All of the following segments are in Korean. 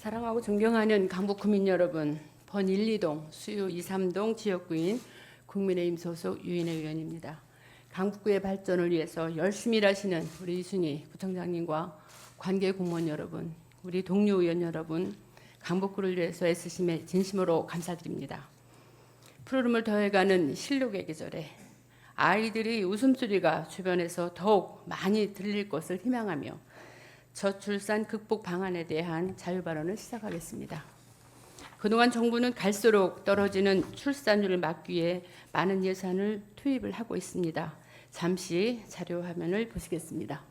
사랑하고 존경하는 강북 구민 여러분, 번 1, 2동, 수유 2, 3동 지역구인 국민의힘 소속 유인혜 의원입니다. 강북구의 발전을 위해서 열심히 일하시는 우리 이순희 구청장님과 관계 공무원 여러분, 우리 동료 의원 여러분, 강북구를 위해서 애쓰심에 진심으로 감사드립니다. 푸르름을 더해가는 실록의 계절에 아이들이 웃음소리가 주변에서 더욱 많이 들릴 것을 희망하며 저출산 극복 방안에 대한 자유발언을 시작하겠습니다. 그동안 정부는 갈수록 떨어지는 출산율을 막기 위해 많은 예산을 투입을 하고 있습니다. 잠시 자료 화면을 보시겠습니다.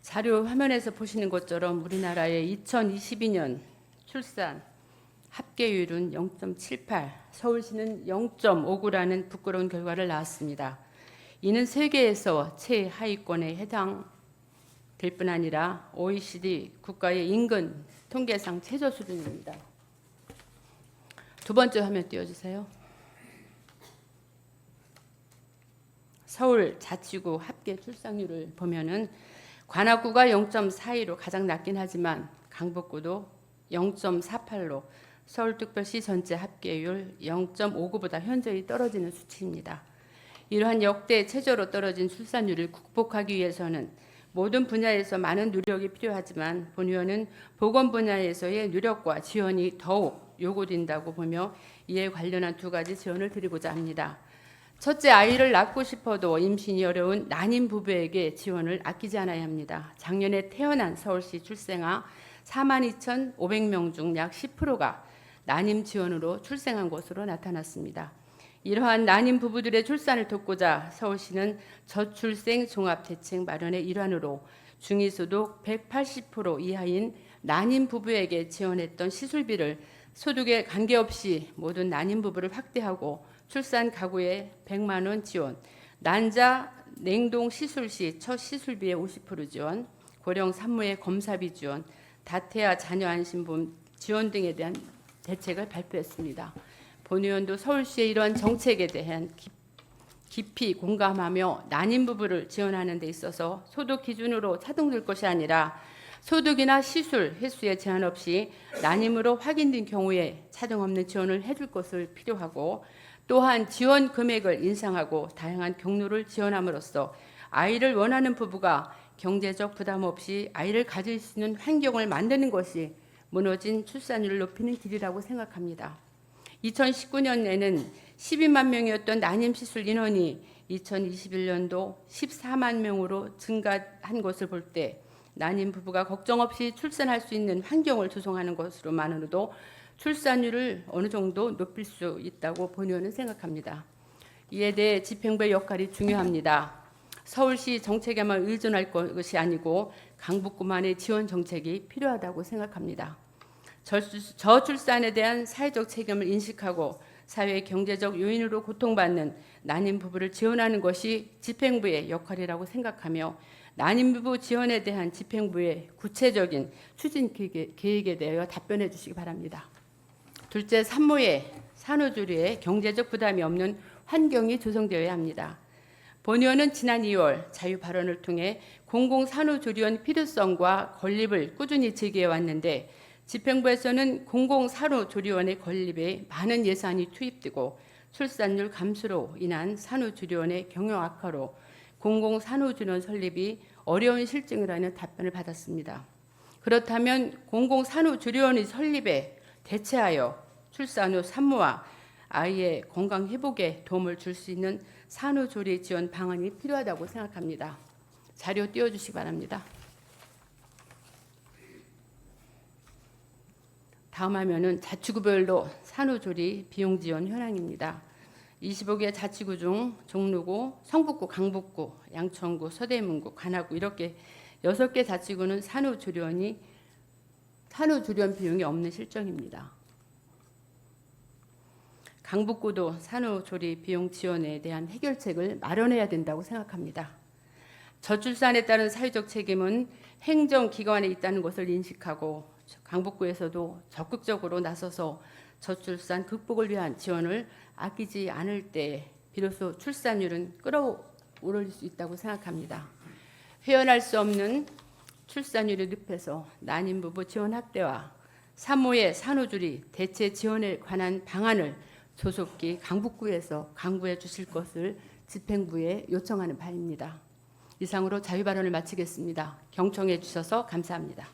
자료 화면에서 보시는 것처럼 우리나라의 2022년 출산 합계율은 0.78, 서울시는 0.59라는 부끄러운 결과를 낳았습니다. 이는 세계에서 최하위권에 해당될 뿐 아니라 OECD 국가의 인근 통계상 최저 수준입니다. 두 번째 화면 띄워주세요. 서울 자치구 합계 출산율을 보면은 관악구가 0.42로 가장 낮긴 하지만 강북구도 0.48로 서울특별시 전체 합계율 0.59보다 현저히 떨어지는 수치입니다. 이러한 역대 최저로 떨어진 출산율을 극복하기 위해서는 모든 분야에서 많은 노력이 필요하지만 본 의원은 보건 분야에서의 노력과 지원이 더욱 요구된다고 보며 이에 관련한 두 가지 지원을 드리고자 합니다. 첫째, 아이를 낳고 싶어도 임신이 어려운 난임 부부에게 지원을 아끼지 않아야 합니다. 작년에 태어난 서울시 출생아 42,500명 중 약 10%가 난임 지원으로 출생한 것으로 나타났습니다. 이러한 난임 부부들의 출산을 돕고자 서울시는 저출생 종합대책 마련의 일환으로 중위소득 180% 이하인 난임 부부에게 지원했던 시술비를 소득에 관계없이 모든 난임 부부를 확대하고 출산 가구에 100만 원 지원, 난자 냉동 시술 시 첫 시술비의 50% 지원, 고령 산모의 검사비 지원, 다태아 자녀 안심보험 지원 등에 대한 대책을 발표했습니다. 본 의원도 서울시의 이러한 정책에 대한 깊이 공감하며 난임 부부를 지원하는 데 있어서 소득 기준으로 차등될 것이 아니라 소득이나 시술 횟수에 제한 없이 난임으로 확인된 경우에 차등 없는 지원을 해줄 것을 필요하고, 또한 지원 금액을 인상하고 다양한 경로를 지원함으로써 아이를 원하는 부부가 경제적 부담 없이 아이를 가질 수 있는 환경을 만드는 것이 무너진 출산율을 높이는 길이라고 생각합니다. 2019년에는 12만 명이었던 난임 시술 인원이 2021년도 14만 명으로 증가한 것을 볼 때 난임 부부가 걱정 없이 출산할 수 있는 환경을 조성하는 것으로만으로도 출산율을 어느 정도 높일 수 있다고 본 의원은 생각합니다. 이에 대해 집행부의 역할이 중요합니다. 서울시 정책에만 의존할 것이 아니고 강북구만의 지원 정책이 필요하다고 생각합니다. 저출산에 대한 사회적 책임을 인식하고 사회의 경제적 요인으로 고통받는 난임 부부를 지원하는 것이 집행부의 역할이라고 생각하며 난임 부부 지원에 대한 집행부의 구체적인 추진 계획에 대하여 답변해 주시기 바랍니다. 둘째, 산모의 산후조리에 경제적 부담이 없는 환경이 조성되어야 합니다. 본 의원은 지난 2월 자유 발언을 통해 공공산후조리원 필요성과 건립을 꾸준히 제기해 왔는데 집행부에서는 공공산후조리원의 건립에 많은 예산이 투입되고 출산율 감소로 인한 산후조리원의 경영 악화로 공공산후조리원 설립이 어려운 실정이라는 답변을 받았습니다. 그렇다면 공공산후조리원의 설립에 대체하여 출산 후 산모와 아이의 건강 회복에 도움을 줄 수 있는 산후조리 지원 방안이 필요하다고 생각합니다. 자료 띄워주시기 바랍니다. 다음 화면은 자치구별로 산후조리 비용 지원 현황입니다. 25개 자치구 중 종로구, 성북구, 강북구, 양천구, 서대문구, 관악구 이렇게 6개 자치구는 산후조리원 비용이 없는 실정입니다. 강북구도 산후조리 비용 지원에 대한 해결책을 마련해야 된다고 생각합니다. 저출산에 따른 사회적 책임은 행정기관에 있다는 것을 인식하고 강북구에서도 적극적으로 나서서 저출산 극복을 위한 지원을 아끼지 않을 때 비로소 출산율은 끌어오를 수 있다고 생각합니다. 헤어날 수 없는 출산율의 늪에서 난임부부 지원 확대와 산모의 산후조리 대체 지원에 관한 방안을 조속히 강북구에서 강구해 주실 것을 집행부에 요청하는 바입니다. 이상으로 자유발언을 마치겠습니다. 경청해 주셔서 감사합니다.